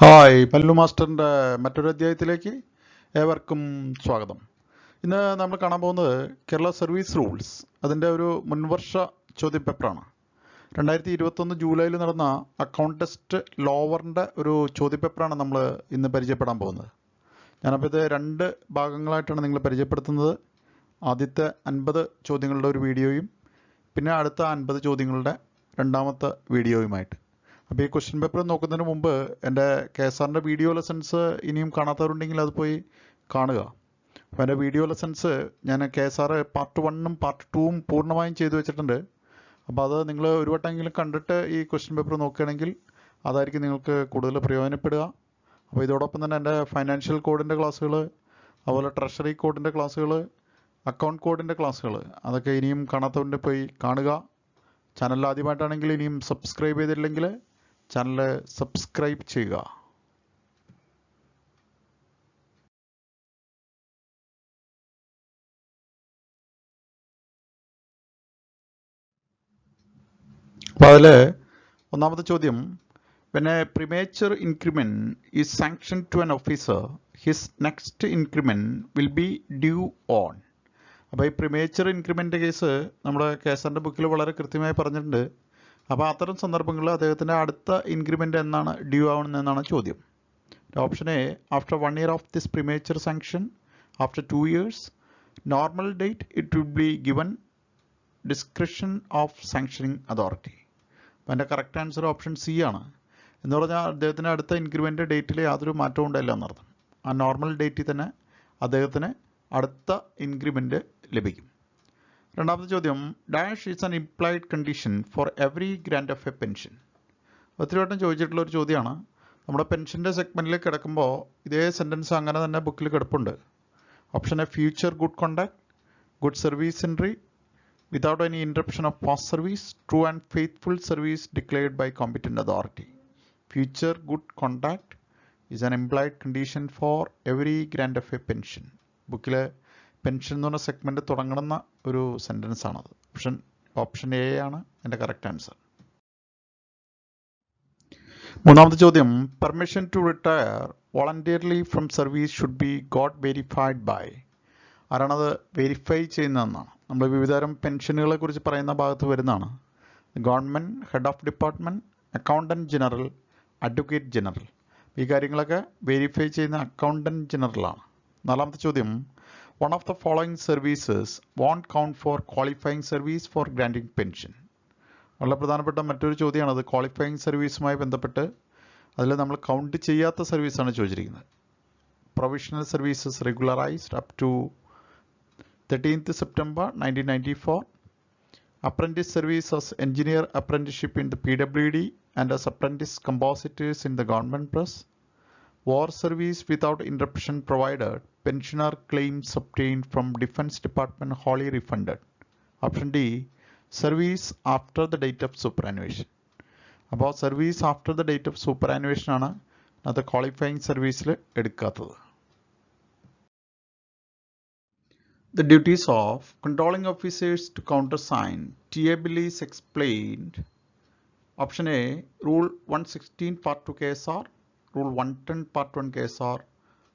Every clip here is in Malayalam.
ഹായ് പല്ലു മാസ്റ്ററിൻ്റെ മറ്റൊരു അധ്യായത്തിലേക്ക് ഏവർക്കും സ്വാഗതം. ഇന്ന് നമ്മൾ കാണാൻ പോകുന്നത് കേരള സർവീസ് റൂൾസ് അതിൻ്റെ ഒരു മുൻവർഷ ചോദ്യപേപ്പറാണ്. 2021 ജൂലൈയിൽ നടന്ന അക്കൗണ്ട് ടെസ്റ്റ് ലോവറിൻ്റെ ഒരു ചോദ്യപേപ്പറാണ് നമ്മൾ ഇന്ന് പരിചയപ്പെടാൻ പോകുന്നത്. ഞാനപ്പോൾ ഇത് 2 ഭാഗങ്ങളായിട്ടാണ് നിങ്ങൾ പരിചയപ്പെടുത്തുന്നത്. ആദ്യത്തെ 50 ചോദ്യങ്ങളുടെ ഒരു വീഡിയോയും പിന്നെ അടുത്ത 50 ചോദ്യങ്ങളുടെ രണ്ടാമത്തെ വീഡിയോയുമായിട്ട്. അപ്പോൾ ഈ ക്വസ്റ്റ്യൻ പേപ്പർ നോക്കുന്നതിന് മുമ്പ് എൻ്റെ KSRൻ്റെ വീഡിയോ ലെസൺസ് ഇനിയും കാണാത്തവരുണ്ടെങ്കിൽ അത് പോയി കാണുക. അപ്പോൾ എൻ്റെ വീഡിയോ ലെസൺസ് ഞാൻ KSR പാർട്ട് 1ഉം പാർട്ട് 2ഉം പൂർണ്ണമായും ചെയ്തു വെച്ചിട്ടുണ്ട്. അപ്പോൾ അത് നിങ്ങൾ ഒരു വട്ടമെങ്കിലും കണ്ടിട്ട് ഈ ക്വസ്റ്റ്യൻ പേപ്പർ നോക്കുകയാണെങ്കിൽ അതായിരിക്കും നിങ്ങൾക്ക് കൂടുതൽ പ്രയോജനപ്പെടുക. അപ്പോൾ ഇതോടൊപ്പം തന്നെ എൻ്റെ ഫൈനാൻഷ്യൽ കോഡിൻ്റെ ക്ലാസ്സുകൾ, അതുപോലെ ട്രഷറി കോഡിൻ്റെ ക്ലാസ്സുകൾ, അക്കൗണ്ട് കോഡിൻ്റെ ക്ലാസ്സുകൾ അതൊക്കെ ഇനിയും കാണാത്തവരുടെ പോയി കാണുക. ചാനൽ ആദ്യമായിട്ടാണെങ്കിൽ ഇനിയും സബ്സ്ക്രൈബ് ചെയ്തിട്ടില്ലെങ്കിൽ ചാനൽ സബ്സ്ക്രൈബ് ചെയ്യുക. അപ്പോൾ അതിൽ ഒന്നാമത്തെ ചോദ്യം, when a premature increment is sanctioned to an officer, his next increment will be due on. അപ്പോൾ ഈ പ്രിമേച്ചർ ഇൻക്രിമെൻ്റ് കേസ് നമ്മുടെ KSRൻ്റെ ബുക്കിൽ വളരെ കൃത്യമായി പറഞ്ഞിട്ടുണ്ട്. അപ്പോൾ അത്തരം സന്ദർഭങ്ങളിൽ അദ്ദേഹത്തിൻ്റെ അടുത്ത ഇൻക്രിമെൻ്റ് എന്നാണ് ഡ്യൂ ആവുന്നതെന്നാണ് ചോദ്യം. Option A, after 1 year of this premature sanction, after 2 years, normal date it will be given, description of sanctioning authority. അപ്പോൾ എൻ്റെ കറക്റ്റ് ആൻസർ ഓപ്ഷൻ സി ആണ്. എന്ന് പറഞ്ഞാൽ അദ്ദേഹത്തിൻ്റെ അടുത്ത ഇൻക്രിമെൻ്റ് ഡേറ്റിൽ യാതൊരു മാറ്റവും ഉണ്ടായില്ല എന്നർത്ഥം. ആ നോർമൽ ഡേറ്റിൽ തന്നെ അദ്ദേഹത്തിന് അടുത്ത ഇൻക്രിമെൻ്റ് ലഭിക്കും. രണ്ടാമത്തെ ചോദ്യം, dash is an implied condition for every grant of a pension. ഒത്തിരി വട്ടം ചോദിച്ചിട്ടുള്ള ഒരു ചോദ്യമാണ്. നമ്മുടെ പെൻഷൻ്റെ സെഗ്മെൻറ്റിൽ കിടക്കുമ്പോൾ ഇതേ സെൻറ്റൻസ് അങ്ങനെ തന്നെ ബുക്കിൽ കിടപ്പുണ്ട്. Option A, future good conduct, good service entry without any interruption of past service, true and faithful service declared by competent authority. Future good conduct is an implied condition for every grant of a pension. ബുക്കിൽ പെൻഷൻ എന്ന് പറഞ്ഞ സെഗ്മെൻറ്റ് തുടങ്ങുന്ന ഒരു സെൻറ്റൻസ് ആണത്. ഓപ്ഷൻ എ ആണ് എൻ്റെ കറക്റ്റ് ആൻസർ. മൂന്നാമത്തെ ചോദ്യം, permission to retire voluntarily from service should be got verified by. ആരാണത് വെരിഫൈ ചെയ്യുന്നതെന്നാണ്. നമ്മൾ വിവിധതരം പെൻഷനുകളെ കുറിച്ച് പറയുന്ന ഭാഗത്ത് വരുന്നതാണ്. Government, head of department, accountant general, advocate general. ഈ കാര്യങ്ങളൊക്കെ വെരിഫൈ ചെയ്യുന്ന അക്കൗണ്ടൻറ്റ് ജനറലാണ്. നാലാമത്തെ ചോദ്യം, one of the following services won't count for qualifying service for granting pension. വളരെ പ്രധാനപ്പെട്ട മറ്റൊരു ചോദ്യമാണ് അത്. ക്വാളിഫയിങ് സർവീസുമായി ബന്ധപ്പെട്ട് അതിൽ നമ്മൾ കൗണ്ട് ചെയ്യാത്ത സർവീസാണ് ചോദിച്ചിരിക്കുന്നത്. Provisional services regularised up to 13th September 1994, apprentice service as engineer apprenticeship in the PWD and as apprentice compositors in the government press, war service without interruption provided, pensioner claims obtained from Defense Department wholly refunded. Option D, service after the date of superannuation. അപ്പോൾ service after the date of superannuation ആണ് അത് ക്വാളിഫയിങ് സർവീസിൽ എടുക്കാത്തത്. The duties of controlling officers to countersign TA bill is explained. Option A, Rule 116 Part 2 KSR, Rule 110 Part 1 KSR,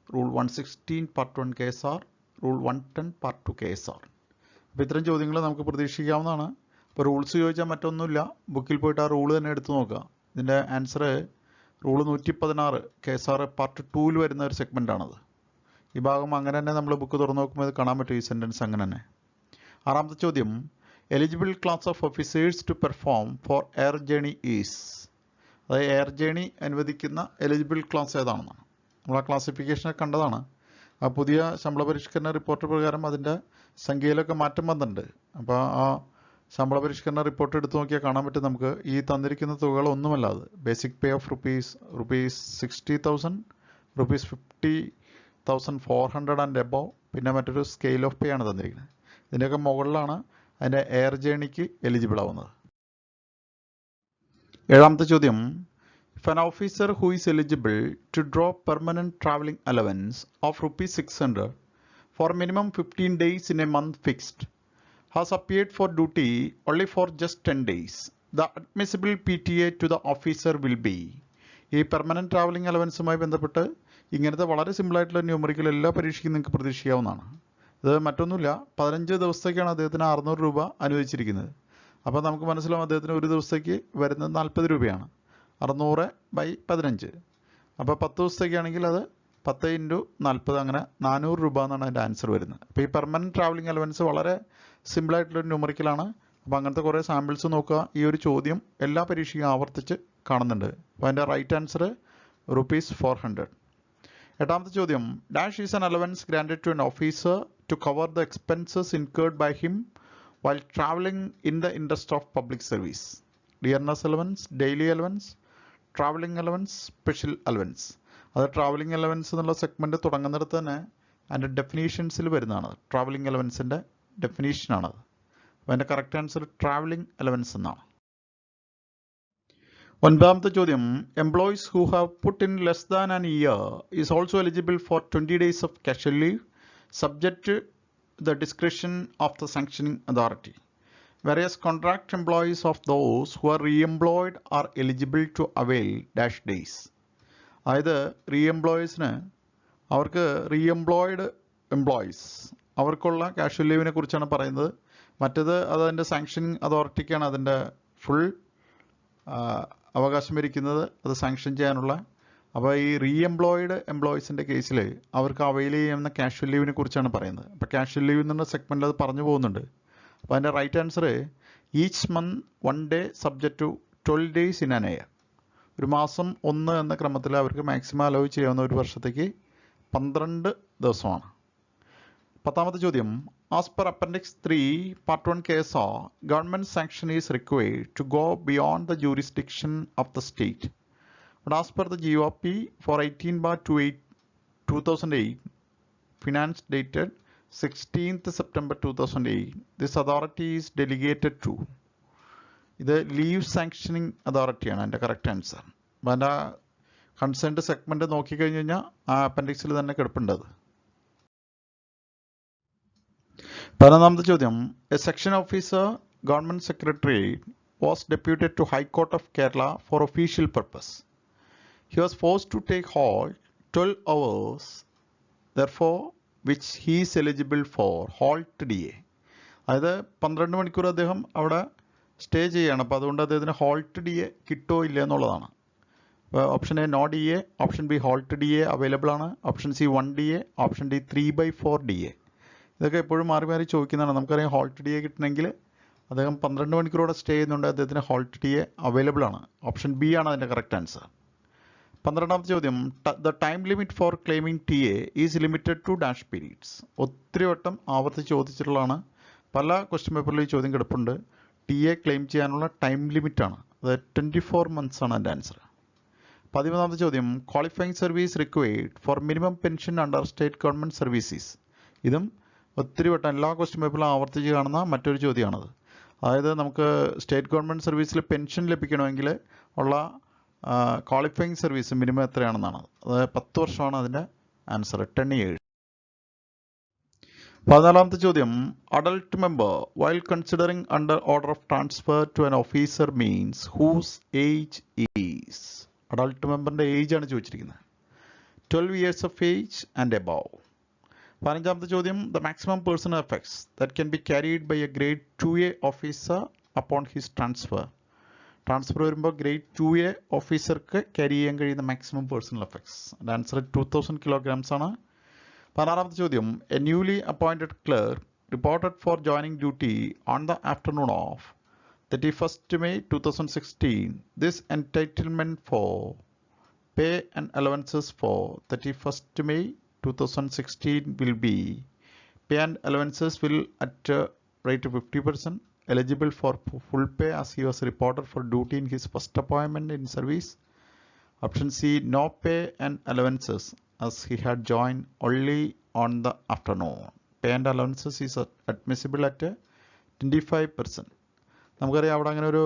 Rule 116 Part 1 KSR, Rule 110 Part 2 KSR. അപ്പോൾ ഇത്തരം ചോദ്യങ്ങൾ നമുക്ക് പ്രതീക്ഷിക്കാവുന്നതാണ്. അപ്പോൾ റൂൾസ് ചോദിച്ചാൽ മറ്റൊന്നുമില്ല, ബുക്കിൽ പോയിട്ട് ആ റൂൾ തന്നെ എടുത്തു നോക്കുക. ഇതിൻ്റെ ആൻസർ റൂൾ 116 KSR പാർട്ട് 2ൽ വരുന്ന ഒരു സെഗ്മെൻ്റാണത്. ഈ ഭാഗം അങ്ങനെ തന്നെ നമ്മൾ ബുക്ക് തുറന്നു നോക്കുമ്പോൾ ഇത് കാണാൻ പറ്റും, ഈ സെൻറ്റൻസ് അങ്ങനെ തന്നെ. ആറാമത്തെ ചോദ്യം, eligible class of officers to perform for air journey is. അതായത് എയർ ജേണി അനുവദിക്കുന്ന എലിജിബിൾ ക്ലാസ് ഏതാണെന്നാണ്. നമ്മൾ ആ ക്ലാസിഫിക്കേഷനൊക്കെ കണ്ടതാണ്. ആ പുതിയ ശമ്പള പരിഷ്കരണ റിപ്പോർട്ട് പ്രകാരം അതിൻ്റെ സംഖ്യയിലൊക്കെ മാറ്റം വന്നിട്ടുണ്ട്. അപ്പോൾ ആ ശമ്പള പരിഷ്കരണ റിപ്പോർട്ട് എടുത്തു നോക്കിയാൽ കാണാൻ പറ്റും നമുക്ക് ഈ തന്നിരിക്കുന്ന തുകകളൊന്നുമല്ല അത്. Basic pay of rupees 60,000, rupees 50,400 and above, പിന്നെ മറ്റൊരു സ്കെയിൽ ഓഫ് പേ ആണ് തന്നിരിക്കുന്നത്. ഇതിൻ്റെയൊക്കെ മുകളിലാണ് അതിൻ്റെ എയർ ജേണിക്ക് എലിജിബിൾ ആവുന്നത്. ഏഴാമത്തെ ചോദ്യം, if an officer who is eligible to draw permanent travelling allowance of rupees 600 for minimum 15 days in a month fixed has appeared for duty only for just 10 days, the admissible PTA to the officer will be ഈ പെർമനൻറ്റ് ട്രാവലിംഗ് അലവൻസുമായി ബന്ധപ്പെട്ട് ഇങ്ങനത്തെ വളരെ സിമ്പിളായിട്ടുള്ള ന്യൂമറിക്കൽ എല്ലാ പരീക്ഷയ്ക്കും നിങ്ങൾക്ക് പ്രതീക്ഷിക്കാവുന്നതാണ്. ഇത് മറ്റൊന്നുമില്ല, 15 ദിവസത്തേക്കാണ് അദ്ദേഹത്തിന് 600 രൂപ അനുവദിച്ചിരിക്കുന്നത്. അപ്പോൾ നമുക്ക് മനസ്സിലാവും അദ്ദേഹത്തിന് ഒരു ദിവസത്തേക്ക് വരുന്നത് 40 രൂപയാണ്. 600/15. അപ്പോൾ 10 ദിവസത്തേക്കാണെങ്കിൽ അത് 10 × 40, അങ്ങനെ 400 രൂപ എന്നാണ് അതിൻ്റെ ആൻസർ വരുന്നത്. അപ്പോൾ ഈ പെർമനൻറ്റ് ട്രാവലിംഗ് അലവൻസ് വളരെ സിമ്പിളായിട്ടുള്ളൊരു ന്യൂമറിക്കലാണ്. അപ്പോൾ അങ്ങനത്തെ കുറേ സാമ്പിൾസ് നോക്കുക. ഈ ഒരു ചോദ്യം എല്ലാ പരീക്ഷയ്ക്കും ആവർത്തിച്ച് കാണുന്നുണ്ട്. അപ്പോൾ അതിൻ്റെ റൈറ്റ് ആൻസർ ₹400. എട്ടാമത്തെ ചോദ്യം, dash is an allowance granted to an officer to cover the expenses incurred by him while traveling in the interest of public service. Dearness allowance, daily allowance, traveling allowance, special allowance. അത് ട്രാവലിംഗ് അലവൻസ് എന്നുള്ള സെഗ്മെൻറ്റ് തുടങ്ങുന്നിടത്ത് തന്നെ അതിൻ്റെ ഡെഫിനീഷൻസിൽ വരുന്നതാണ്. ട്രാവലിംഗ് അലവൻസിൻ്റെ ഡെഫിനീഷനാണത്. അപ്പോൾ അതിൻ്റെ കറക്റ്റ് ആൻസർ ട്രാവലിംഗ് അലവൻസ് എന്നാണ്. ഒൻപതാമത്തെ ചോദ്യം, employees who have put in less than an year is also eligible for 20 days of casual leave subject the discretion of the sanctioning authority. Whereas contract employees of those who are re-employed are eligible to avail dash days. അതായത് റീഎംപ്ലോയീസിന് അവർക്ക് റീഎംപ്ലോയിഡ് എംപ്ലോയീസ് അവർക്കുള്ള കാഷ്വൽ ലീവിനെ കുറിച്ചാണ് പറയുന്നത്. മറ്റേത് അതിൻ്റെ സാങ്ഷനിങ് അതോറിറ്റിക്കാണ് അതിൻ്റെ ഫുൾ അവകാശം ഇരിക്കുന്നത്, അത് സാങ്ഷൻ ചെയ്യാനുള്ള. അപ്പോൾ ഈ റീഎംപ്ലോയിഡ് എംപ്ലോയീസിൻ്റെ കേസിൽ അവർക്ക് അവൈൽ ചെയ്യുന്ന കാഷ്വൽ ലീവിനെ കുറിച്ചാണ് പറയുന്നത്. അപ്പോൾ കാഷ്വൽ ലീവ് എന്നുള്ള സെഗ്മെൻറ്റിൽ അത് പറഞ്ഞു പോകുന്നുണ്ട്. അപ്പോൾ അതിൻ്റെ right answer each month 1 day subject to 12 days in an year. ഒരു മാസം 1 എന്ന ക്രമത്തിൽ അവർക്ക് മാക്സിമം അലോ ചെയ്യാവുന്ന ഒരു വർഷത്തേക്ക് 12 ദിവസമാണ്. പത്താമത്തെ ചോദ്യം, as per appendix 3 Part 1 KSR, government sanction is required to go beyond the jurisdiction of the state. But as per the GOP for 18/2008, finance dated 16th September 2008, this authority is delegated to. ഇത് ലീവ് സാങ്ഷനിങ് അതോറിറ്റിയാണ് അതിൻ്റെ കറക്റ്റ് ആൻസർ. അപ്പോൾ അതിൻ്റെ കൺസേൺഡ് സെഗ്മെൻറ്റ് നോക്കിക്കഴിഞ്ഞ് കഴിഞ്ഞാൽ ആ അപ്പൻഡിക്സിൽ തന്നെ കിടപ്പുണ്ടത്. 11ാമത്തെ ചോദ്യം, a section officer government secretary was deputed to high court of Kerala for official purpose. He was forced to take halt 12 hours, therefore which he is eligible for halt DA. അതായത് 12 മണിക്കൂർ അദ്ദേഹം അവിടെ സ്റ്റേ ചെയ്യുകയാണ്. അപ്പോൾ അതുകൊണ്ട് അദ്ദേഹത്തിന് ഹോൾട്ട് DA കിട്ടുമോ ഇല്ല എന്നുള്ളതാണ്. Option A no DA, option B halt DA available ആണ്, option C 1 DA, option D 3/4 DA. ഇതൊക്കെ എപ്പോഴും മാറി മാറി ചോദിക്കുന്നതാണ്. നമുക്കറിയാം ഹോൾട്ട് DA കിട്ടണമെങ്കിൽ അദ്ദേഹം 12 മണിക്കൂറോടെ സ്റ്റേ ചെയ്യുന്നുണ്ട്, അദ്ദേഹത്തിന് ഹോൾട്ട് DA അവൈലബിൾ ആണ്. ഓപ്ഷൻ ബി ആണ് അതിൻ്റെ കറക്റ്റ് ആൻസർ. 12ാമത്തെ ചോദ്യം, the time limit for claiming TA is limited to dash periods. ഒത്തിരി വട്ടം ആവർത്തിച്ച് ചോദിച്ചിട്ടുള്ളതാണ്. പല ക്വസ്റ്റ്യൻ പേപ്പറിൽ ഈ ചോദ്യം കിടപ്പുണ്ട്. TA ക്ലെയിം ചെയ്യാനുള്ള ടൈം ലിമിറ്റാണ്, അത് 24 months ആണ് അതിൻ്റെ ആൻസർ. 13ാമത്തെ ചോദ്യം, qualifying service required for minimum pension under state government services. ഇതും ഒത്തിരി വട്ടം എല്ലാ ക്വസ്റ്റ്യൻ പേപ്പറിലും ആവർത്തിച്ച് കാണുന്ന മറ്റൊരു ചോദ്യമാണത്. അതായത് നമുക്ക് സ്റ്റേറ്റ് ഗവൺമെൻറ് സർവീസിൽ പെൻഷൻ ലഭിക്കണമെങ്കിൽ ഉള്ള ക്വാളിഫയിങ് സർവീസ് മിനിമം എത്രയാണെന്നാണ്. അത് 10 വർഷമാണ് അതിൻ്റെ ആൻസർ, 10 years. 14ാമത്തെ ചോദ്യം, adult member while considering under order of transfer to an officer means whose age is. അഡൾട്ട് മെമ്പറിൻ്റെ ഏജ് ആണ് ചോദിച്ചിരിക്കുന്നത്. 12 years of age and above. 15ാമത്തെ ചോദ്യം, the maximum personal effects that can be carried by a grade 2A officer upon his transfer. Transfer വരുമ്പോൾ ഗ്രേഡ് 2A ഓഫീസർക്ക് ക്യാരി ചെയ്യാൻ കഴിയുന്ന മാക്സിമം പേഴ്സണൽ എഫക്ട്സ്. അതിൻ്റെ ആൻസർ 2000 kilograms ആണ്. 16ാമത്തെ ചോദ്യം, a newly appointed clerk reported for joining duty on the afternoon of 31st May 2016. This entitlement for pay and allowances for 31st May 2016 will be pay and allowances will at rate of 50%. Eligible for full pay as he was reported for duty in his first appointment in service. Option C, no pay and allowances as he had joined only on the afternoon. Pay and allowances is admissible at 25%. നമുക്കറിയാം അവിടെ അങ്ങനെ ഒരു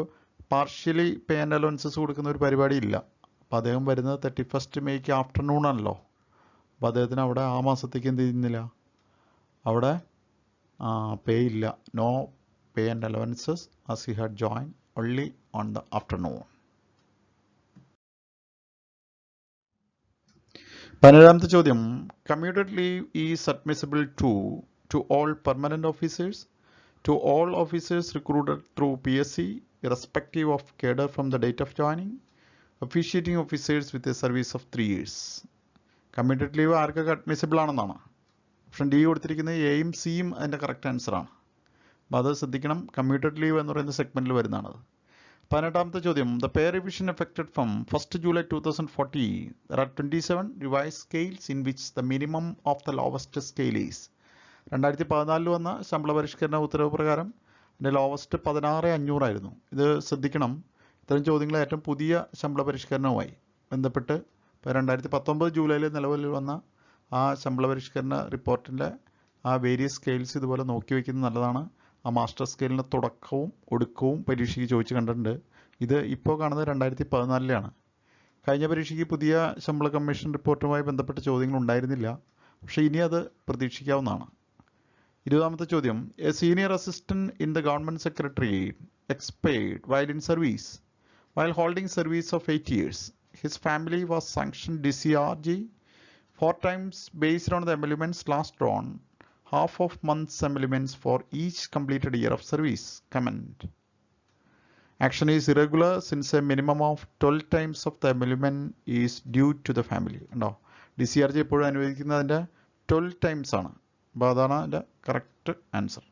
പാർഷ്യലി പേ ആൻഡ് അലവൻസസ് കൊടുക്കുന്ന ഒരു പരിപാടി ഇല്ല. അപ്പോൾ അദ്ദേഹം വരുന്നത് 31st May ആഫ്റ്റർനൂൺ ആണല്ലോ. അപ്പോൾ അദ്ദേഹത്തിന് അവിടെ ആ മാസത്തേക്ക് എന്ത് ചെയ്യുന്നില്ല, അവിടെ പേ ഇല്ല. No pay and allowances as he had joined only on the afternoon. 17ാമത്തെ ചോദ്യം commuted leave is admissible to all permanent officers, to all officers recruited through PSC, irrespective of cadre from the date of joining, officiating officers with a service of 3 years. Commuted leave ആർക്കൊക്കെ അഡ്മിസിബിൾ ആണെന്നാണ്. ഓപ്ഷൻ ഡി കൊടുത്തിരിക്കുന്നത് എയും സിയും അതിൻ്റെ കറക്റ്റ് ആൻസറാണ്. അപ്പോൾ അത് ശ്രദ്ധിക്കണം. കമ്മ്യൂട്ടഡ് ലീവ് എന്ന് പറയുന്ന സെഗ്മെൻറ്റിൽ വരുന്നതാണത്. 18ാമത്തെ ചോദ്യം the pay revision effected from 1st July 2040 there are 27 revised scales in which the minimum of the lowest scale is. 2014 വന്ന ശമ്പള പരിഷ്കരണ ഉത്തരവ് പ്രകാരം അതിൻ്റെ ലോവസ്റ്റ് 16,500 ആയിരുന്നു. ഇത് ശ്രദ്ധിക്കണം. ഇത്തരം ചോദ്യങ്ങൾ ഏറ്റവും പുതിയ ശമ്പള പരിഷ്കരണവുമായി ബന്ധപ്പെട്ട് ഇപ്പോൾ 2019 ജൂലൈയിൽ നിലവിൽ വന്ന ആ ശമ്പള പരിഷ്കരണ റിപ്പോർട്ടിൻ്റെ ആ വേരിയസ് സ്കെയിൽസ് ഇതുപോലെ നോക്കി വയ്ക്കുന്നത് നല്ലതാണ്. ആ മാസ്റ്റർ സ്കെയിലിൻ്റെ തുടക്കവും ഒടുക്കവും പരീക്ഷയ്ക്ക് ചോദിച്ച് കണ്ടിട്ടുണ്ട്. ഇത് ഇപ്പോൾ കാണുന്നത് 2014 കഴിഞ്ഞ പരീക്ഷയ്ക്ക് പുതിയ ശമ്പള കമ്മീഷൻ റിപ്പോർട്ടുമായി ബന്ധപ്പെട്ട ചോദ്യങ്ങൾ ഉണ്ടായിരുന്നില്ല. പക്ഷേ ഇനി അത് പ്രതീക്ഷിക്കാവുന്നതാണ്. 20ാമത്തെ ചോദ്യം a senior assistant in the government secretariat expired while in service while holding service of 8 years. His family was sanctioned DCRG 4 times based on the emoluments last drawn, half of month's emoluments for each completed year of service. Comment. Action is irregular since a minimum of 12 times of the emolument is due to the family. ഉണ്ടോ? DCRG എപ്പോഴും അനുവദിക്കുന്നതിൻ്റെ 12 times ആണ്. അപ്പോൾ അതാണ് അതിൻ്റെ correct answer.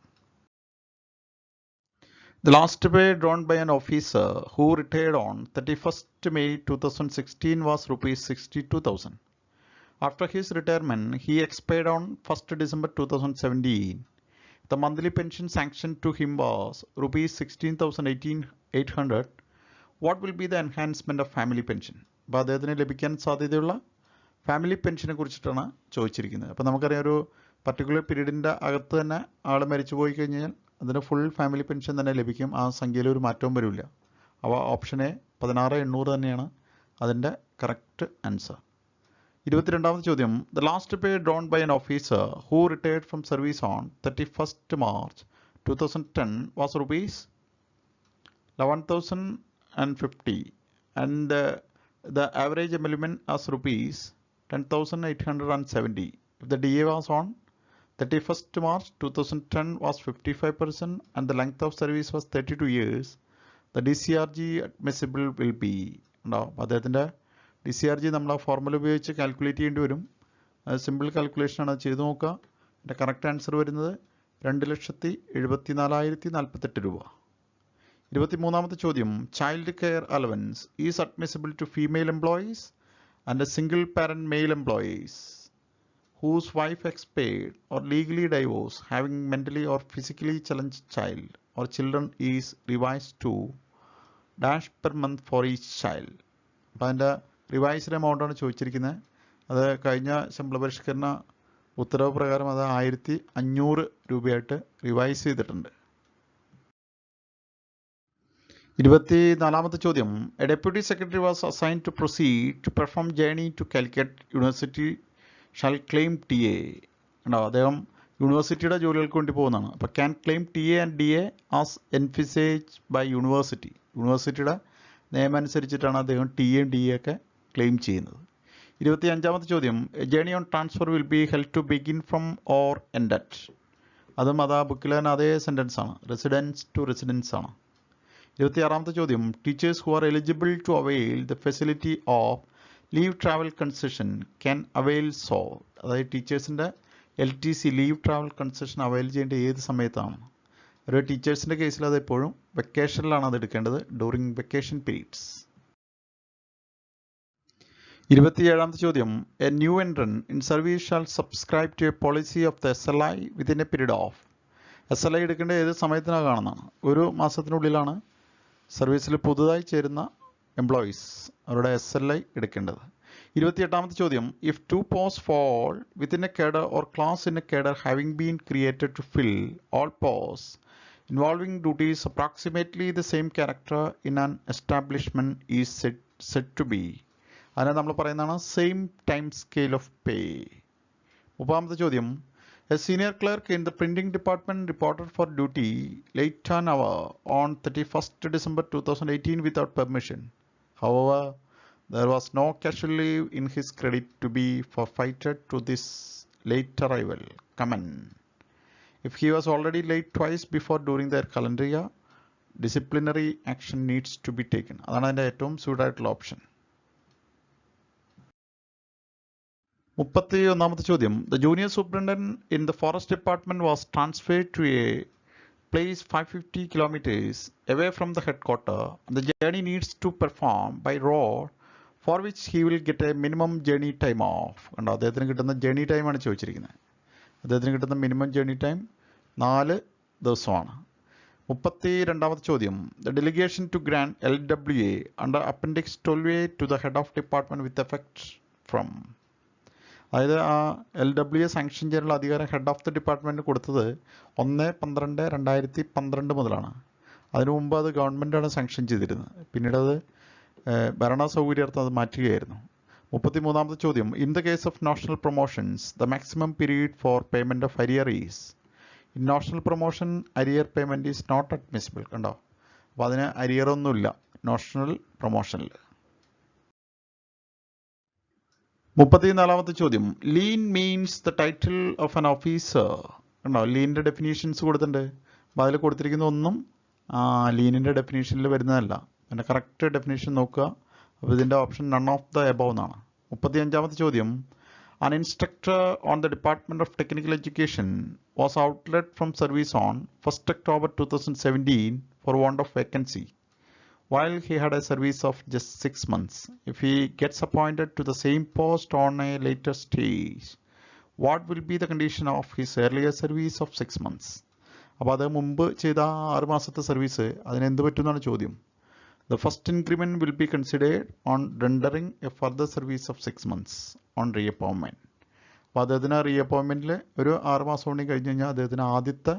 The last pay drawn by an officer who retired on 31st May 2016 was rupees 62,000. After his retirement, he expired on 1st December 2017. The monthly pension sanctioned to him was rupees 16,800. What will be the enhancement of family pension? അപ്പോൾ അദ്ദേഹത്തിന് ലഭിക്കാൻ സാധ്യതയുള്ള ഫാമിലി പെൻഷനെ കുറിച്ചിട്ടാണ് ചോദിച്ചിരിക്കുന്നത്. അപ്പോൾ നമുക്കറിയാം ഒരു പർട്ടിക്കുലർ പീരീഡിൻ്റെ അകത്ത് തന്നെ ആൾ മരിച്ചു പോയി കഴിഞ്ഞാൽ അതിന് ഫുൾ ഫാമിലി പെൻഷൻ തന്നെ ലഭിക്കും. ആ സംഖ്യയിൽ ഒരു മാറ്റവും വരില്ല. അപ്പോൾ ഓപ്ഷൻ എ 16,800 തന്നെയാണ് അതിൻ്റെ കറക്റ്റ് ആൻസർ. 22ാമത്തെ ചോദ്യം the last pay drawn by an officer who retired from service on 31st March 2010 was rupees 11,050 and the average emolument as rupees 10,870. If the DA was on 31st March 2010 was 55% and the length of service was 32 years, the DCRG admissible will be. ഉണ്ടാവും അദ്ദേഹത്തിൻ്റെ DCRG നമ്മൾ ആ ഫോർമുല ഉപയോഗിച്ച് കാൽക്കുലേറ്റ് ചെയ്യേണ്ടി വരും. സിമ്പിൾ കാൽക്കുലേഷനാണ് അത് ചെയ്ത് നോക്കുക. എൻ്റെ കറക്റ്റ് ആൻസർ വരുന്നത് 2,74,048 രൂപ. 23ാമത്തെ ചോദ്യം child care allowance is admissible to female employees and a single parent male employees whose wife expired or legally divorced having mentally or physically challenged child or children is revised to dash per month for each child. അപ്പോൾ അതിൻ്റെ റിവൈസ്ഡ് എമൗണ്ടാണ് ചോദിച്ചിരിക്കുന്നത്. അത് കഴിഞ്ഞ ശമ്പള പരിഷ്കരണ ഉത്തരവ് പ്രകാരം അത് 1,500 രൂപയായിട്ട് റിവൈസ് ചെയ്തിട്ടുണ്ട്. 24ാമത്തെ ചോദ്യം a deputy secretary was assigned to proceed to perform journey to Calicut university shall claim TA. ഉണ്ടാവും അദ്ദേഹം യൂണിവേഴ്സിറ്റിയുടെ ജോലികൾക്ക് വേണ്ടി പോകുന്നതാണ്. അപ്പോൾ can claim TA and DA as എൻഫിസേജ് ബൈ യൂണിവേഴ്സിറ്റി. യൂണിവേഴ്സിറ്റിയുടെ നിയമം അനുസരിച്ചിട്ടാണ് അദ്ദേഹം TA DA ഒക്കെ ക്ലെയിം ചെയ്യുന്നത്. 25ാമത്തെ ചോദ്യം journey on transfer will be held to begin from or end at. അതും അത് ആ ബുക്കിൽ തന്നെ അതേ സെൻറ്റൻസ് ആണ്. റെസിഡൻസ് ടു റെസിഡൻസ് ആണ്. 26ാമത്തെ ചോദ്യം teachers who are eligible to avail the facility of leave travel concession can avail so. അതായത് ടീച്ചേഴ്സിൻ്റെ LTC leave travel concession avail ചെയ്യേണ്ട ഏത് സമയത്താണ്? ഒരു ടീച്ചേഴ്സിൻ്റെ കേസിൽ അത് എപ്പോഴും വെക്കേഷനിലാണ് അത് എടുക്കേണ്ടത്, ഡ്യൂറിങ് വെക്കേഷൻ പീരീഡ്സ്. 27ാമത്തെ ചോദ്യം a new entrant in service shall subscribe to a policy of the SLI within a period of. SLI എടുക്കേണ്ട ഏത് സമയത്തിനാണ് കാണുന്നതാണ്? ഒരു മാസത്തിനുള്ളിലാണ് സർവീസിൽ പുതുതായി ചേരുന്ന എംപ്ലോയീസ് അവരുടെ SLI എടുക്കേണ്ടത്. 28ാമത്തെ ചോദ്യം if 2 posts fall within a cadre or class in a cadre having been created to fill all posts involving duties approximately the same character in an establishment is said to be. അതിനെ നമ്മൾ പറയുന്നതാണ് same time scale of pay. 30ാമത്തെ ചോദ്യം a senior clerk in the printing department reported for duty late an hour on 31st December 2018 without permission. However, There was no casual leave in his credit to be forfeited to this late arrival. Comment. If he was already late twice before during their calendar year, disciplinary action needs to be taken. അതാണ് അതിൻ്റെ ഏറ്റവും സ്യൂട്ടായിട്ടുള്ള ഓപ്ഷൻ. 31ാമത്തെ ചോദ്യം. The junior superintendent in the forest department was transferred to a place 550 kilometers away from the headquarters. The journey needs to perform by road, for which he will get a minimum journey time off. കണ്ടോ, അദ്ദേഹത്തിന് കിട്ടുന്ന ജേർണി ടൈമാണ് ചോദിച്ചിരിക്കുന്നത്. അദ്ദേഹത്തിന് കിട്ടുന്ന മിനിമം ജേർണി ടൈം 4 ദിവസമാണ്. 32ാമത്തെ ചോദ്യം. The delegation to grant LWA under Appendix 12A to the head of department with effect from. അതായത് ആ LWA സാങ്ഷൻ ചെയ്യാനുള്ള അധികാരം ഹെഡ് ഓഫ് ദി ഡിപ്പാർട്ട്മെൻറ്റ് കൊടുത്തത് 1/12/2012 മുതലാണ്. അതിനു മുമ്പ് അത് ഗവൺമെൻറ്റാണ് സാങ്ഷൻ ചെയ്തിരുന്നത്. പിന്നീട് അത് ഭരണ സൗകര്യാർത്ഥം അത് മാറ്റുകയായിരുന്നു. 33ാമത്തെ ചോദ്യം. In the case of national promotions the maximum period for payment of arrear is. In national promotion arrear payment is not admissible. കണ്ടോ, അപ്പോൾ അതിന് അരിയറൊന്നുമില്ല നാഷണൽ പ്രൊമോഷനിൽ. 34ാമത്തെ ചോദ്യം. Lien means the title of an officer. കണ്ടോ, ലീനിൻ്റെ ഡെഫിനീഷൻസ് കൊടുത്തിട്ടുണ്ട്. അപ്പോൾ അതിൽ കൊടുത്തിരിക്കുന്ന ഒന്നും ലീനിൻ്റെ ഡെഫിനീഷനിൽ വരുന്നതല്ല. അതിൻ്റെ കറക്റ്റ് ഡെഫിനേഷൻ നോക്കുക. അപ്പോൾ ഇതിൻ്റെ option none of the above എന്നാണ്. 35ാമത്തെ ചോദ്യം. An instructor on the Department of Technical Education was outlawed from service on 1st October 2017 for want of vacancy, while he had a service of just 6 months. If he gets appointed to the same post on a later stage, what will be the condition of his earlier service of 6 months? അപ്പോൾ അത് മുമ്പ് ചെയ്ത 6 മാസത്തെ സർവീസ് അതിനെന്ത് പറ്റുമെന്നാണ് ചോദ്യം. The first increment will be considered on rendering a further service of 6 months on reappointment. അപ്പോൾ അദ്ദേഹത്തിന് റീഅപ്പോയിൻമെൻറ്റിൽ ഒരു 6 മാസം കൂടി കഴിഞ്ഞ് കഴിഞ്ഞാൽ അദ്ദേഹത്തിന് ആദ്യത്തെ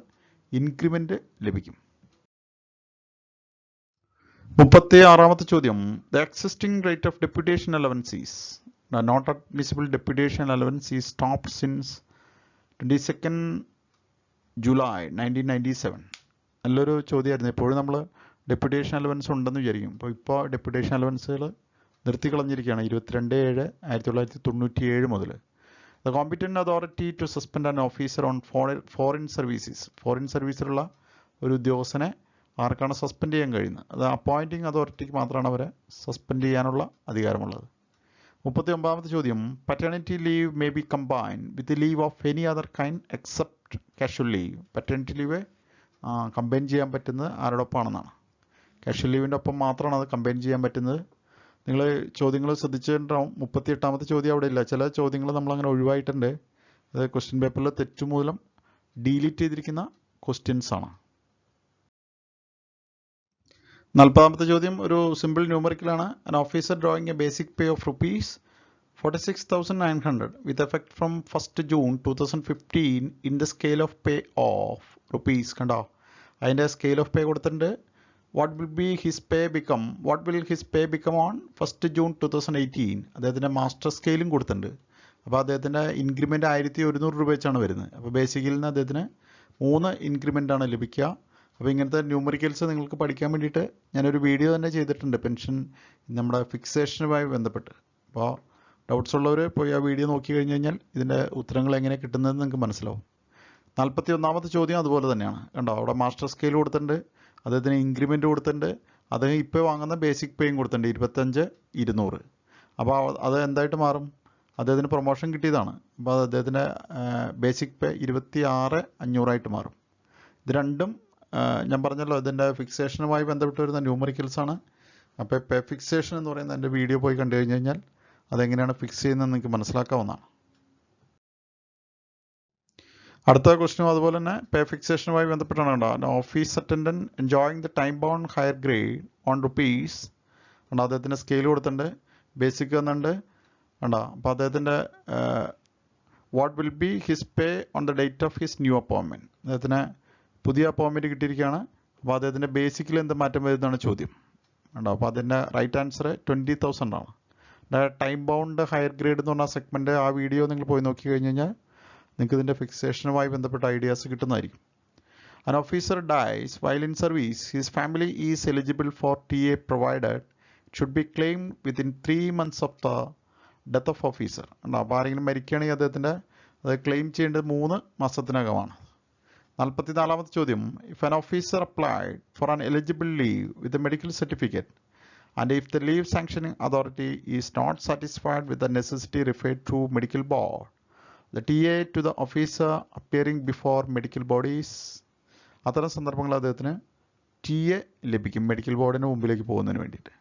ഇൻക്രിമെൻറ്റ് ലഭിക്കും. 36ാമത്തെ ചോദ്യം. The existing rate of deputation allowance is not admissible. Deputation allowance is stopped since 22nd July 1997. നല്ലൊരു ചോദ്യമായിരുന്നു. എപ്പോഴും നമ്മൾ ഡെപ്യൂട്ടേഷൻ അലവൻസ് ഉണ്ടെന്ന് വിചാരിക്കും. ഇപ്പോൾ ഡെപ്യൂട്ടേഷൻ അലവൻസുകൾ നിർത്തിക്കളഞ്ഞിരിക്കുകയാണ് 22/7/1997 മുതൽ. The competent authority to suspend an officer on foreign services. ഫോറിൻ സർവീസിലുള്ള ഒരു ഉദ്യോഗസ്ഥനെ ആർക്കാണ് സസ്പെൻഡ് ചെയ്യാൻ കഴിയുന്നത്? അത് അപ്പോയിൻറ്റിംഗ് അതോറിറ്റിക്ക് മാത്രമാണ് അവരെ സസ്പെൻഡ് ചെയ്യാനുള്ള അധികാരമുള്ളത്. 39ാമത്തെ ചോദ്യം. പറ്റേണിറ്റി leave may be combined with leave of any other kind except casual leave. പറ്റേണിറ്റി leave combine ചെയ്യാൻ പറ്റുന്നത് ആരോടൊപ്പമാണെന്നാണ്. കാഷ്വൽ ലീവിൻ്റെ ഒപ്പം മാത്രമാണ് അത് കമ്പൈൻ ചെയ്യാൻ പറ്റുന്നത്. നിങ്ങൾ ചോദ്യങ്ങൾ ശ്രദ്ധിച്ചിട്ടുണ്ടാവും. 38ാമത്തെ ചോദ്യം അവിടെ ഇല്ല. ചില ചോദ്യങ്ങൾ നമ്മളങ്ങനെ ഒഴിവായിട്ടുണ്ട്. അത് ക്വസ്റ്റ്യൻ പേപ്പറിൽ തെറ്റുമൂലം ഡിലീറ്റ് ചെയ്തിരിക്കുന്ന ക്വസ്റ്റ്യൻസ് ആണ്. 40ാമത്തെ ചോദ്യം ഒരു simple ന്യൂമറിക്കലാണ്. An officer drawing a basic pay of rupees 46,900 with effect from 1st June 2015 in the scale of pay of rupees. കണ്ടോ, അതിൻ്റെ സ്കെയിൽ ഓഫ് പേ കൊടുത്തിട്ടുണ്ട്. What will his pay become on 1st June 2018? അദ്ദേഹത്തിൻ്റെ മാസ്റ്റർ സ്കെയിലും കൊടുത്തിട്ടുണ്ട്. അപ്പോൾ അദ്ദേഹത്തിൻ്റെ ഇൻക്രിമെൻറ്റ് 1100 രൂപ വെച്ചാണ് വരുന്നത്. അപ്പോൾ ബേസിക്കിൽ നിന്ന് അദ്ദേഹത്തിന് 3 ഇൻക്രിമെൻ്റാണ് ലഭിക്കുക. അപ്പോൾ ഇങ്ങനത്തെ ന്യൂമറിക്കൽസ് നിങ്ങൾക്ക് പഠിക്കാൻ വേണ്ടിയിട്ട് ഞാനൊരു വീഡിയോ തന്നെ ചെയ്തിട്ടുണ്ട് പെൻഷൻ നമ്മുടെ ഫിക്സേഷനുമായി ബന്ധപ്പെട്ട്. അപ്പോൾ ഡൗട്ട്സ് ഉള്ളവർ പോയി ആ വീഡിയോ നോക്കി കഴിഞ്ഞ് കഴിഞ്ഞാൽ ഇതിൻ്റെ ഉത്തരങ്ങൾ എങ്ങനെ കിട്ടുന്നതെന്ന് നിങ്ങൾക്ക് മനസ്സിലാവും. 41ാമത്തെ ചോദ്യം അതുപോലെ തന്നെയാണ്. കണ്ടോ, അവിടെ മാസ്റ്റർ സ്കെയിൽ കൊടുത്തിട്ടുണ്ട്, അദ്ദേഹത്തിന് ഇൻക്രിമെൻറ്റ് കൊടുത്തിട്ടുണ്ട്, അദ്ദേഹം ഇപ്പോൾ വാങ്ങുന്ന ബേസിക് പേയും കൊടുത്തിട്ടുണ്ട് 25,200. അപ്പോൾ അത് എന്തായിട്ട് മാറും? അദ്ദേഹത്തിന് പ്രൊമോഷൻ കിട്ടിയതാണ്. അപ്പോൾ അത് അദ്ദേഹത്തിൻ്റെ ബേസിക് പേ 26,500 മാറും. ഇത് രണ്ടും ഞാൻ പറഞ്ഞല്ലോ ഇതിൻ്റെ ഫിക്സേഷനുമായി ബന്ധപ്പെട്ട് വരുന്ന ന്യൂമറിക്കൽസാണ്. അപ്പോൾ പേ ഫിക്സേഷൻ എന്ന് പറയുന്ന എൻ്റെ വീഡിയോ പോയി കണ്ടു കഴിഞ്ഞ് കഴിഞ്ഞാൽ അതെങ്ങനെയാണ് ഫിക്സ് ചെയ്യുന്നതെന്ന് നിങ്ങൾക്ക് മനസ്സിലാക്കാവുന്നതാണ്. അടുത്ത ക്വസ്റ്റ്യനും അതുപോലെ തന്നെ പേ ഫിക്സേഷനുമായി ബന്ധപ്പെട്ടാണ്. കണ്ടോ, office attendant enjoying the time bound higher grade on rupees. കണ്ടോ, അദ്ദേഹത്തിൻ്റെ സ്കെയിൽ കൊടുത്തിട്ടുണ്ട്, ബേസിക് വന്നിട്ടുണ്ട്. കണ്ടോ, അപ്പോൾ അദ്ദേഹത്തിൻ്റെ what will be his pay on the date of his new appointment. അദ്ദേഹത്തിന് പുതിയ അപ്പോയിൻമെൻറ്റ് കിട്ടിയിരിക്കുകയാണ്. അപ്പോൾ അദ്ദേഹത്തിൻ്റെ ബേസിക്കിൽ എന്ത് മാറ്റം വരുന്നതാണ് ചോദ്യം. കണ്ടോ, അപ്പോൾ അതിൻ്റെ റൈറ്റ് ആൻസർ 20,000 ആണ്. ടൈം ബൗണ്ട് ഹയർ ഗ്രേഡ് എന്ന് പറഞ്ഞ സെഗ്മെൻറ്റ് ആ വീഡിയോ നിങ്ങൾ പോയി നോക്കി കഴിഞ്ഞ് കഴിഞ്ഞാൽ നിങ്ങൾക്ക് ഇതിൻ്റെ ഫിക്സേഷനുമായി ബന്ധപ്പെട്ട ഐഡിയാസ് കിട്ടുന്നതായിരിക്കും. An officer dies while in service. His family is eligible for TA provided should be claimed within 3 months of the death of officer. അപ്പോൾ ആരെങ്കിലും മരിക്കുകയാണെങ്കിൽ അദ്ദേഹത്തിൻ്റെ അത് ക്ലെയിം ചെയ്യേണ്ടത് 3 മാസത്തിനകമാണ്. 44ാമത്തെ ചോദ്യം, if an officer applied for an eligible leave with a medical certificate and if the leave sanctioning authority is not satisfied with the necessity referred to medical board, the TA to the officer appearing before medical bodies, അത്തരം സന്ദർഭങ്ങൾ അദ്ദേഹത്തിന് TA ലഭിക്കും മെഡിക്കൽ ബോർഡിന് മുമ്പിലേക്ക് പോകുന്നതിന് വേണ്ടിയിട്ട്.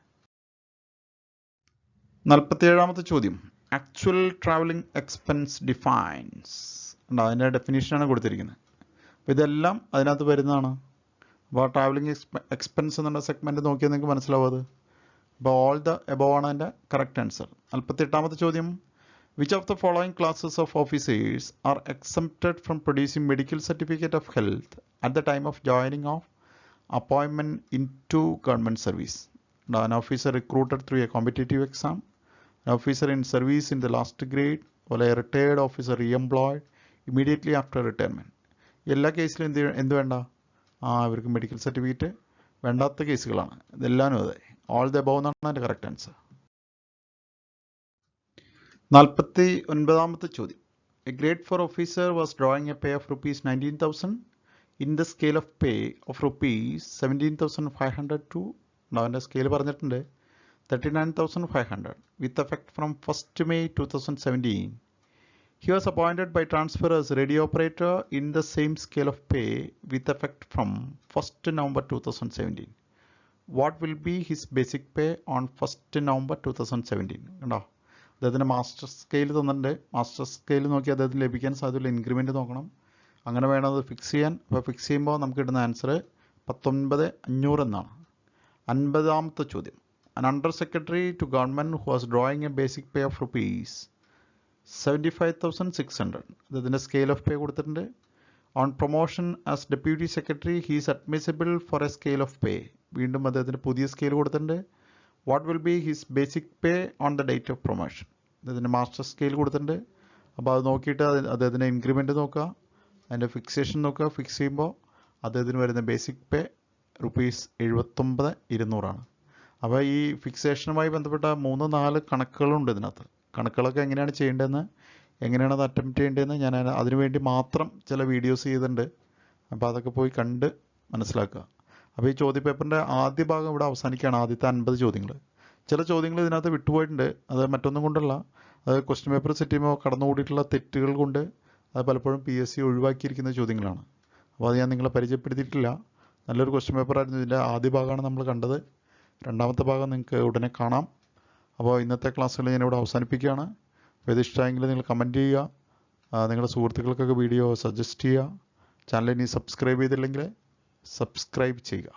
47ാമത്തെ ചോദ്യം, ആക്ച്വൽ ട്രാവലിംഗ് എക്സ്പെൻസ് ഡിഫൈൻസ്. അതിൻ്റെ ഡെഫിനേഷനാണ് കൊടുത്തിരിക്കുന്നത്. അപ്പോൾ ഇതെല്ലാം അതിനകത്ത് വരുന്നതാണ്. അപ്പോൾ ട്രാവലിംഗ് എക്സ്പെൻസ് എന്നുള്ള സെഗ്മെൻറ്റ് നോക്കിയാൽ നിങ്ങൾക്ക് മനസ്സിലാവും അത്. അപ്പോൾ ഓൾ ദ എബോവ് ആണ് അതിൻ്റെ കറക്റ്റ് ആൻസർ. 48ാമത്തെ ചോദ്യം, which of the following classes of officers are exempted from producing medical certificate of health at the time of joining of appointment into government service? An officer recruited through a competitive exam, an officer in service in the last grade, or a retired officer re-employed immediately after retirement. എല്ലാ കേസിലും എന്ത് വേണ്ട? ഇവർക്ക് മെഡിക്കൽ സർട്ടിഫിക്കറ്റ് വേണ്ടാത്ത കേസുകളാണ്. ഇതെല്ലാം അതെ. ഓൾ ദ എബോവ് എന്നാണ് അതിൻ്റെ കറക്റ്റ് ആൻസർ. 49ാമത്തെ ചോദ്യം, a grade 4 officer was drawing a pay of ₹19,000 in the scale of pay of ₹17,500 to, അവൻ്റെ സ്കെയിൽ പറഞ്ഞിട്ടുണ്ട് 39,500 വിത്ത് എഫക്ട് ഫ്രം 1st May 2017. He was appointed by transfer as radio operator in the same scale of pay with effect from 1st November 2017. What will be his basic pay on 1st November 2017? കണ്ടോ, അദ്ദേഹത്തിന് മാസ്റ്റർ സ്കെയിൽ തന്നിട്ടുണ്ട്. മാസ്റ്റർ സ്കെയിൽ നോക്കി അദ്ദേഹത്തിന് ലഭിക്കാൻ സാധ്യതയുള്ള ഇൻക്രിമെൻറ്റ് നോക്കണം. അങ്ങനെ വേണം അത് ഫിക്സ് ചെയ്യാൻ. അപ്പോൾ ഫിക്സ് ചെയ്യുമ്പോൾ നമുക്ക് കിട്ടുന്ന ആൻസർ 19,500 എന്നാണ്. 50ാമത്തെ ചോദ്യം, an under secretary to government who was drawing a basic pay of ₹75,600. ഇതിൻ്റെ സ്കെയിൽ ഓഫ് പേ കൊടുത്തിട്ടുണ്ട്. On promotion as deputy secretary he is admissible for a scale of pay. വീണ്ടും അദ്ദേഹത്തിന് പുതിയ സ്കെയിൽ കൊടുത്തിട്ടുണ്ട്. What will be his basic pay on the date of promotion? ഇതിൻ്റെ മാസ്റ്റർ സ്കെയിൽ കൊടുത്തിട്ടുണ്ട്. അപ്പോൾ അത് നോക്കിയിട്ട് അദ്ദേഹത്തിൻ്റെ ഇൻക്രിമെൻറ്റ് നോക്കുക, അതിൻ്റെ ഫിക്സേഷൻ നോക്കുക. ഫിക്സ് ചെയ്യുമ്പോൾ അദ്ദേഹത്തിന് വരുന്ന ബേസിക് പേ ₹79,200. അപ്പോൾ ഈ ഫിക്സേഷനുമായി ബന്ധപ്പെട്ട 3-4 കണക്കുകളുണ്ട് ഇതിനകത്ത്. കണക്കുകളൊക്കെ എങ്ങനെയാണ് ചെയ്യേണ്ടതെന്ന്, എങ്ങനെയാണ് അത് അറ്റംപ്റ്റ് ചെയ്യേണ്ടതെന്ന് ഞാൻ അതിനുവേണ്ടി മാത്രം ചില വീഡിയോസ് ചെയ്തിട്ടുണ്ട്. അപ്പോൾ അതൊക്കെ പോയി കണ്ട് മനസ്സിലാക്കുക. അപ്പോൾ ഈ ചോദ്യപേപ്പറിൻ്റെ ആദ്യ ഭാഗം ഇവിടെ അവസാനിക്കുകയാണ്. ആദ്യത്തെ 50 ചോദ്യങ്ങൾ. ചില ചോദ്യങ്ങൾ ഇതിനകത്ത് വിട്ടുപോയിട്ടുണ്ട്. അത് മറ്റൊന്നും കൊണ്ടല്ല, അത് ക്വസ്റ്റ്യൻ പേപ്പർ സെറ്റ് ചെയ്യുമ്പോൾ കടന്നുകൂടിയിട്ടുള്ള തെറ്റുകൾ കൊണ്ട് അത് പലപ്പോഴും PSC ഒഴിവാക്കിയിരിക്കുന്ന ചോദ്യങ്ങളാണ്. അപ്പോൾ അത് ഞാൻ നിങ്ങളെ പരിചയപ്പെടുത്തിയിട്ടില്ല. നല്ലൊരു ക്വസ്റ്റ്യൻ പേപ്പറായിരുന്നു. ഇതിൻ്റെ ആദ്യ ഭാഗമാണ് നമ്മൾ കണ്ടത്. രണ്ടാമത്തെ ഭാഗം നിങ്ങൾക്ക് ഉടനെ കാണാം. അപ്പോൾ ഇന്നത്തെ ക്ലാസ്സുകൾ ഞാനിവിടെ അവസാനിപ്പിക്കുകയാണ്. അപ്പോൾ ഇത് ഇഷ്ടമായെങ്കിൽ നിങ്ങൾ കമൻറ്റ് ചെയ്യുക, നിങ്ങളുടെ സുഹൃത്തുക്കൾക്കൊക്കെ വീഡിയോ സജസ്റ്റ് ചെയ്യുക. ചാനൽ ഇനി സബ്സ്ക്രൈബ് ചെയ്തില്ലെങ്കിൽ സബ്സ്ക്രൈബ് ചെയ്യുക.